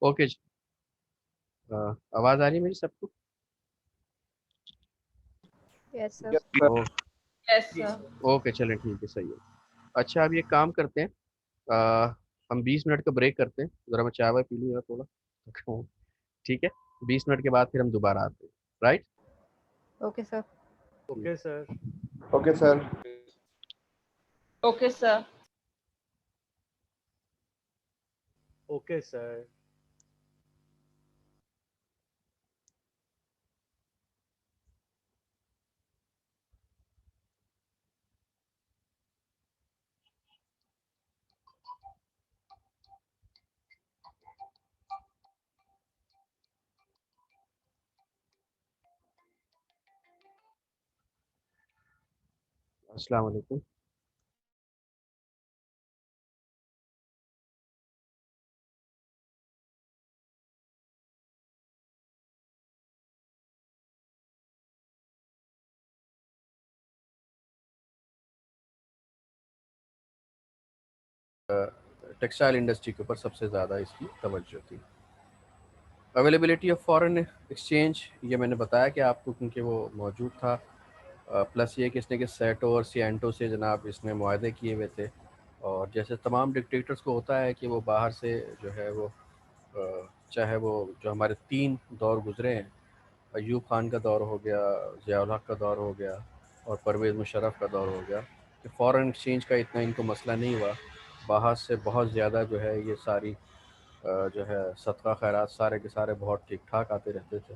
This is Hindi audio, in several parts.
ओके जी। आवाज़ आ रही है मेरी सबको? Yes sir. Yes sir. Oh, yes sir. Okay चलें, ठीक है, सही है। अच्छा, अब ये काम करते हैं। हम 20 मिनट का ब्रेक करते हैं, ज़रा मैं चाय वाय पी लूँगा थोड़ा। ठीक है, 20 मिनट के बाद फिर हम दोबारा आते हैं। Right. Okay sir. Okay sir. Okay sir. Okay sir. Okay sir. अस्सलाम वालेकुम। टेक्सटाइल इंडस्ट्री के ऊपर सबसे ज़्यादा इसकी तवज्जो थी। अवेलेबिलिटी ऑफ फॉरेन एक्सचेंज, ये मैंने बताया कि आपको, क्योंकि वो मौजूद था। प्लस ये कि इसने कि सेटो और सिएंटो से जनाब इसने मुआहदे किए हुए थे। और जैसे तमाम डिक्टेटर्स को होता है कि वो बाहर से जो है वो चाहे वो जो हमारे 3 दौर गुजरे हैं, अयूब खान का दौर हो गया, ज़िया-उल हक का दौर हो गया और परवेज़ मुशर्रफ का दौर हो गया, कि फ़ॉरेन एक्सचेंज का इतना इनको मसला नहीं हुआ। बाहर से बहुत ज़्यादा जो है ये सारी जो है सदका खैरात सारे के सारे बहुत ठीक ठाक आते रहते थे।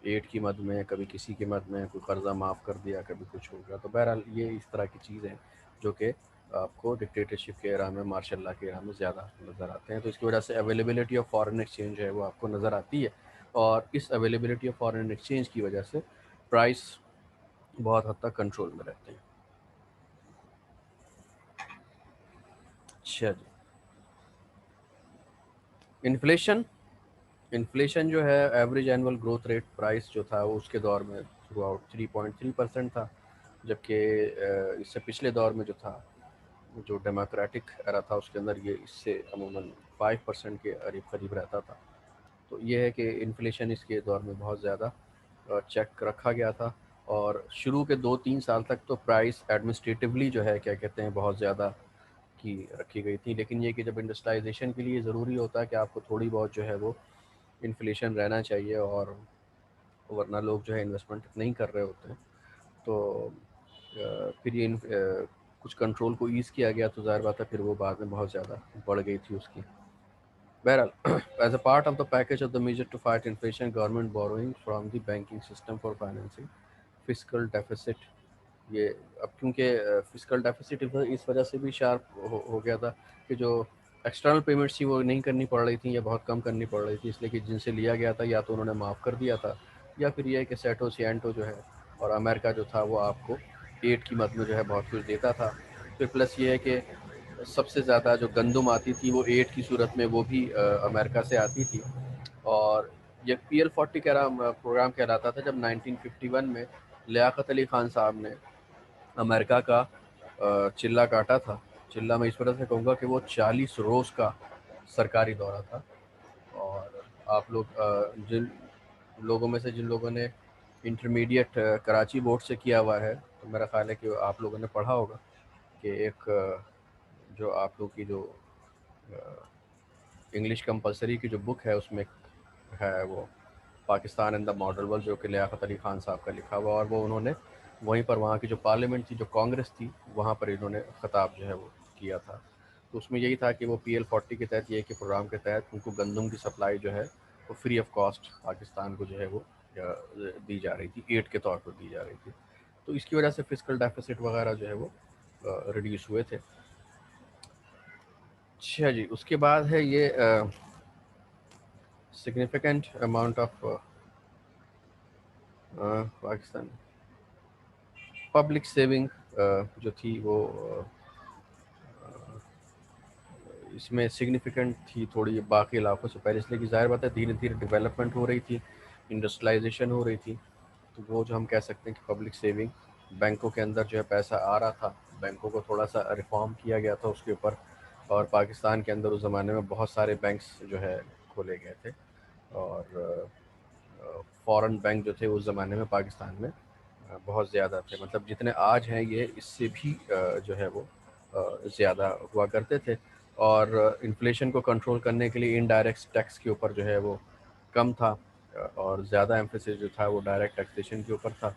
एड की मद में, कभी किसी की मद में, कोई कर्ज़ा माफ़ कर दिया, कभी कुछ हो गया। तो बहरहाल ये इस तरह की चीज़ें जो कि आपको डिक्टेटरशिप के एरा में, मार्शल लॉ के एरा में ज़्यादा नज़र आते हैं। तो इसकी वजह से अवेलेबिलिटी ऑफ फॉरेन एक्सचेंज है वो आपको नज़र आती है। और इस अवेलेबिलिटी ऑफ फॉरेन एक्सचेंज की वजह से प्राइस बहुत हद तक कंट्रोल में रहते हैं। अच्छा जी। इन्फ्लेशन, इन्फ्लेशन जो है average annual growth rate price जो था वो उसके दौर में थ्रू आउट 3.3% था, जबकि इससे पिछले दौर में जो था, जो डेमोक्रेटिक एरा था, उसके अंदर ये इससे अमूमन 5% के करीब करीब रहता था। तो ये है कि इन्फ्लेशन इसके दौर में बहुत ज़्यादा चेक रखा गया था। और शुरू के 2-3 साल तक तो प्राइस एडमिनिस्ट्रेटिवली जो है क्या कहते हैं बहुत ज़्यादा की रखी गई थी। लेकिन ये कि जब इंडस्ट्रियलाइजेशन के लिए ज़रूरी होता है कि आपको थोड़ी बहुत जो है वो इन्फ्लेशन रहना चाहिए, और वरना लोग जो है इन्वेस्टमेंट नहीं कर रहे होते हैं। तो फिर ये कुछ कंट्रोल को ईज़ किया गया, तो ज़ाहिर बात है फिर वो बाद में बहुत ज़्यादा बढ़ गई थी उसकी। बहरहाल, as a part of the package of the measure to fight inflation, government borrowing from the banking system for financing fiscal deficit. ये अब क्योंकि फिस्कल डेफिसिट इस वजह से भी शार्प हो गया था कि जो एक्सटर्नल पेमेंट्स थी वो नहीं करनी पड़ रही थी या बहुत कम करनी पड़ रही थी, इसलिए कि जिनसे लिया गया था या तो उन्होंने माफ़ कर दिया था, या फिर ये है कि सेटो सिएंटो जो है और अमेरिका जो था वो आपको एड की मद में जो है बहुत कुछ देता था। फिर प्लस ये है कि सबसे ज़्यादा जो गंदम आती थी वो एड की सूरत में वो भी अमेरिका से आती थी। और ये PL40 प्रोग्राम कहलाता था, जब 1951 में लियाकत अली ख़ान साहब ने अमेरिका का चिल्ला काटा था। चिल्ला मैं इस वजह से कहूँगा कि वो 40 रोज़ का सरकारी दौरा था। और आप लोग जिन लोगों में से जिन लोगों ने इंटरमीडिएट कराची बोर्ड से किया हुआ है, तो मेरा ख़्याल है कि आप लोगों ने पढ़ा होगा कि एक जो आप लोग की जो इंग्लिश कंपलसरी की जो बुक है उसमें है वो Pakistan and the model world, जो कि लियाकत अली ख़ान साहब का लिखा हुआ। और वो उन्होंने वहीं पर वहाँ की जो पार्लियामेंट थी, जो कांग्रेस थी, वहाँ पर इन्होंने ख़िताब जो है वो किया था। तो उसमें यही था कि वो PL40 के तहत, ये कि प्रोग्राम के तहत उनको गंदम की सप्लाई जो है वो फ्री ऑफ कॉस्ट पाकिस्तान को जो है वो दी जा रही थी, एड के तौर पर दी जा रही थी। तो इसकी वजह से फिस्कल डेफिसिट वगैरह जो है वो रिड्यूस हुए थे। अच्छा जी, उसके बाद है ये significant amount of Pakistan public saving जो थी वो इसमें सिग्निफिकेंट थी थोड़ी बाकी इलाकों से पहले, इसलिए कि ज़ाहिर बात है धीरे धीरे डेवलपमेंट हो रही थी, इंडस्ट्रियलाइजेशन हो रही थी। तो वो जो हम कह सकते हैं कि पब्लिक सेविंग, बैंकों के अंदर जो है पैसा आ रहा था, बैंकों को थोड़ा सा रिफॉर्म किया गया था उसके ऊपर। और पाकिस्तान के अंदर उस ज़माने में बहुत सारे बैंक्स जो है खोले गए थे और फॉरेन बैंक जो थे उस ज़माने में पाकिस्तान में बहुत ज़्यादा थे, मतलब जितने आज हैं ये इससे भी जो है वो ज़्यादा हुआ करते थे। और इन्फ्लेशन को कंट्रोल करने के लिए इनडायरेक्ट टैक्स के ऊपर जो है वो कम था और ज़्यादा एम्फेसिस जो था वो डायरेक्ट टैक्सेशन के ऊपर था।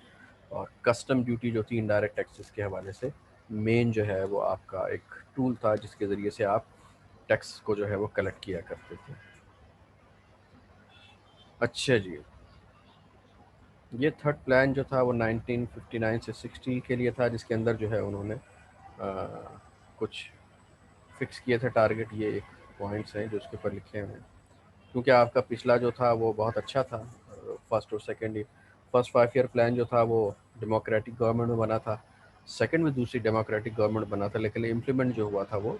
और कस्टम ड्यूटी जो थी इनडायरेक्ट टैक्सेस के हवाले से मेन जो है वो आपका एक टूल था जिसके ज़रिए से आप टैक्स को जो है वो कलेक्ट किया करते थे। अच्छा जी, ये थर्ड प्लान जो था वो 1959 से 60 के लिए था, जिसके अंदर जो है उन्होंने कुछ फिक्स किए थे टारगेट। ये एक पॉइंट्स हैं जो उसके ऊपर लिखे हुए हैं, क्योंकि आपका पिछला जो था वो बहुत अच्छा था। फर्स्ट 5 ईयर प्लान जो था वो डेमोक्रेटिक गवर्नमेंट में बना था, सेकंड में दूसरी डेमोक्रेटिक गवर्नमेंट बना था, लेकिन इम्प्लीमेंट जो हुआ था वो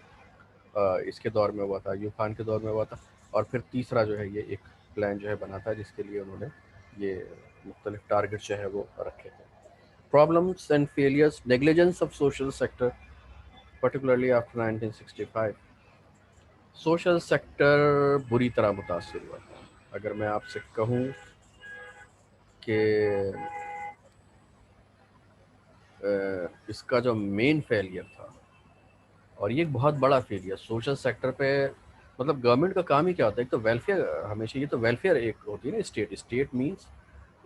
इसके दौर में हुआ था, यूब खान के दौर में हुआ था। और फिर तीसरा जो है ये एक प्लान जो है बना था जिसके लिए उन्होंने ये मुख्तलिफ टारगेट जो है वो रखे थे। Problems and failures, negligence of social sector particularly after 1965। Social sector बुरी तरह मुतासर हुआ था। अगर मैं आपसे कहूँ कि इसका जो मेन फेलियर था, और ये एक बहुत बड़ा फेलियर सोशल सेक्टर पे, मतलब गवर्नमेंट का काम ही क्या होता है, एक तो वेलफेयर, हमेशा ये तो वेलफेयर एक होती है ना, state means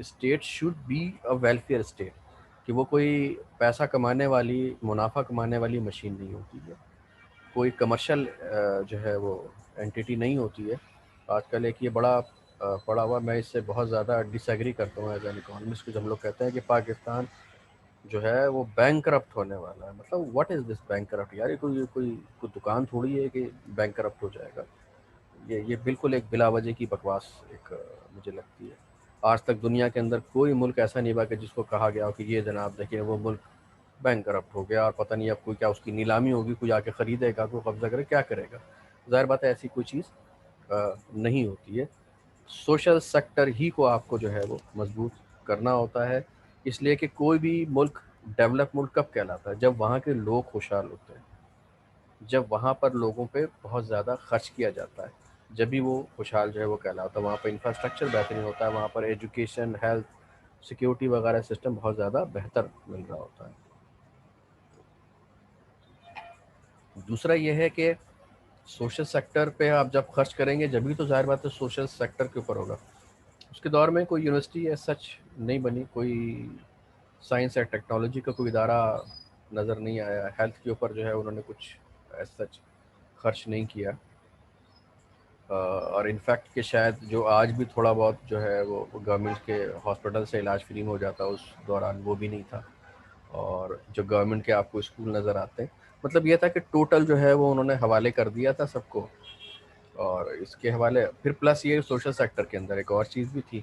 state should be a welfare state, कि वो कोई पैसा कमाने वाली, मुनाफा कमाने वाली मशीन नहीं होती है, कोई कमर्शियल जो है वो एंटिटी नहीं होती है। आजकल एक ये बड़ा पड़ा हुआ, मैं इससे बहुत ज़्यादा डिसएग्री करता हूँ एज एन इकोनॉमिस्ट, को जब लोग कहते हैं कि पाकिस्तान जो है वो बैंकरप्ट होने वाला है। मतलब व्हाट इज़ दिस बैंकरप्ट यार, ये कोई दुकान थोड़ी है कि बैंकरप्ट हो जाएगा। ये बिल्कुल एक बिला वजह की बकवास एक मुझे लगती है। आज तक दुनिया के अंदर कोई मुल्क ऐसा नहीं हुआ कि जिसको कहा गया हो कि ये जनाब देखिए वो मुल्क बैंकरप्ट हो गया और पता नहीं अब कोई क्या उसकी नीलामी होगी, कोई आके ख़रीदेगा, कोई कब्जा करे, क्या करेगा। ज़ाहिर बात है ऐसी कोई चीज़ नहीं होती है। सोशल सेक्टर ही को आपको जो है वो मजबूत करना होता है, इसलिए कि कोई भी मुल्क डेवलप मुल्क कब कहलाता है, जब वहाँ के लोग खुशहाल होते हैं, जब वहाँ पर लोगों पे बहुत ज़्यादा खर्च किया जाता है, जब भी वो खुशहाल जो है वो कहलाता है। वहाँ पर इंफ्रास्ट्रक्चर बेहतरीन होता है, वहाँ पर एजुकेशन, हेल्थ, सिक्योरिटी वगैरह सिस्टम बहुत ज़्यादा बेहतर मिल रहा होता है। दूसरा ये है कि सोशल सेक्टर पे आप जब खर्च करेंगे जब भी, तो जाहिर बात है सोशल सेक्टर के ऊपर होगा। उसके दौर में कोई यूनिवर्सिटी एज सच नहीं बनी, कोई साइंस या टेक्नोलॉजी का कोई इदारा नज़र नहीं आया, हेल्थ के ऊपर जो है उन्होंने कुछ एज सच खर्च नहीं किया। और इनफैक्ट कि शायद जो आज भी थोड़ा बहुत जो है वो गवर्नमेंट के हॉस्पिटल से इलाज फ्री में हो जाता, उस दौरान वो भी नहीं था। और जो गवर्नमेंट के आपको स्कूल नज़र आते हैं, मतलब ये था कि टोटल जो है वो उन्होंने हवाले कर दिया था सबको। और इसके हवाले फिर प्लस ये सोशल सेक्टर के अंदर एक और चीज़ भी थी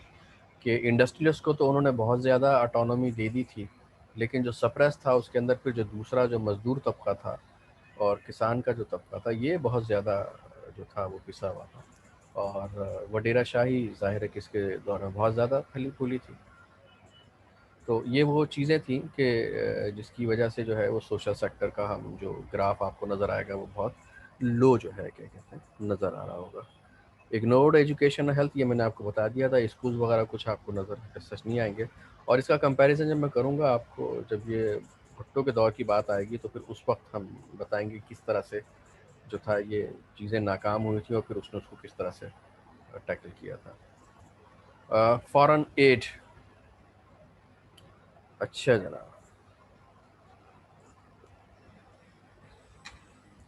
कि इंडस्ट्रियलिस्ट को तो उन्होंने बहुत ज़्यादा ऑटोनॉमी दे दी थी, लेकिन जो सप्रेस था उसके अंदर फिर जो दूसरा जो मज़दूर तबका था और किसान का जो तबका था, ये बहुत ज़्यादा जो था वो पिसा हुआ था। और वडेरा शाही ज़ाहिर है कि इसके दौर में बहुत ज़्यादा फली फूली थी। तो ये वो चीज़ें थी कि जिसकी वजह से जो है वो सोशल सेक्टर का हम जो ग्राफ आपको नज़र आएगा वो बहुत लो जो है क्या कहते हैं नज़र आ रहा होगा। इग्नोर्ड एजुकेशन हेल्थ, ये मैंने आपको बता दिया था, स्कूल वगैरह कुछ आपको नज़र सच नहीं आएंगे। और इसका कंपैरिजन जब मैं करूँगा आपको, जब ये भुट्टो के दौर की बात आएगी तो फिर उस वक्त हम बताएंगे किस तरह से जो था ये चीज़ें नाकाम हुई थी और फिर उसने उसको किस तरह से टैकल किया था। फॉरेन एड, अच्छा जनाब,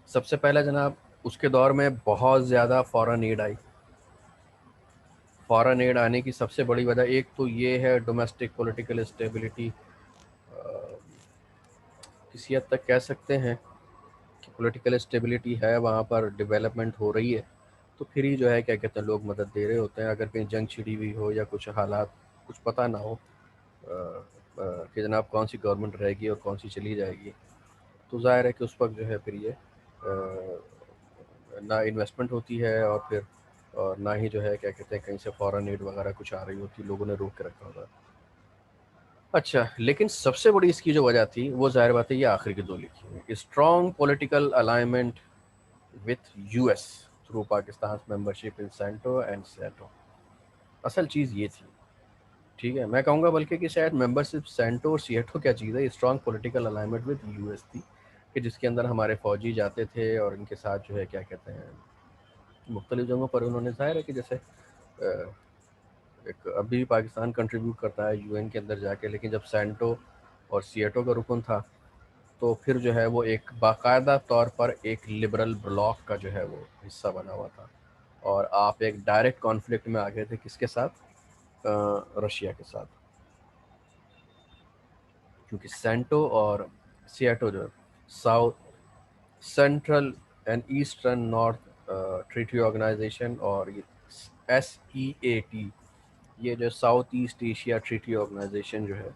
सबसे पहला जनाब उसके दौर में बहुत ज़्यादा फॉरेन एड आई। फॉरेन एड आने की सबसे बड़ी वजह एक तो ये है डोमेस्टिक पॉलिटिकल स्टेबिलिटी, किसी हद तक कह सकते हैं कि पॉलिटिकल स्टेबिलिटी है, वहाँ पर डेवलपमेंट हो रही है, तो फिर ही जो है क्या कहते हैं लोग मदद दे रहे होते हैं। अगर कहीं जंग छिड़ी हुई हो या कुछ हालात कुछ पता ना हो कि जनाब कौन सी गवर्नमेंट रहेगी और कौन सी चली जाएगी, तो ज़ाहिर है कि उस वक्त जो है फिर ये ना इन्वेस्टमेंट होती है और फिर और ना ही जो है क्या कहते हैं कहीं से फॉरेन एड वगैरह कुछ आ रही होती, लोगों ने रोक के रखा होता। अच्छा, लेकिन सबसे बड़ी इसकी जो वजह थी वो ज़ाहिर बात है ये आखिर की दो लिखी हुई, strong political alignment with US. Through Pakistan membership in CENTO and SEATO. असल चीज़ ये थी, ठीक है। मैं कहूँगा बल्कि कि शायद मेंबरशिप सेंटो और सीएटो क्या चीज़ है, strong political alignment with US थी, कि जिसके अंदर हमारे फौजी जाते थे और इनके साथ जो है क्या कहते हैं मुख्तलिफ जगहों पर उन्होंने, ज़ाहिर है कि जैसे एक अभी पाकिस्तान कंट्रीब्यूट करता है यूएन के अंदर जाके, लेकिन जब सेंटो और सीएटो का रुकन था तो फिर जो है वो एक बाकायदा तौर पर एक लिबरल ब्लॉक का जो है वो हिस्सा बना हुआ था, और आप एक डायरेक्ट कॉन्फ्लिक्ट में आ गए थे किसके साथ, रशिया के साथ, क्योंकि सेंटो और सियाटो जो south central and eastern north treaty organization, और SEAT, ये जो south east Asia treaty organization जो है,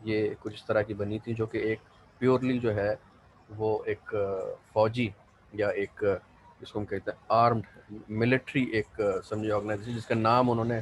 ये कुछ इस तरह की बनी थी, जो कि एक प्योरली जो है वो एक फौजी या एक जिसको हम कहते हैं आर्म्ड मिलिट्री एक समझे ऑर्गेनाइजेशन, जिसका नाम उन्होंने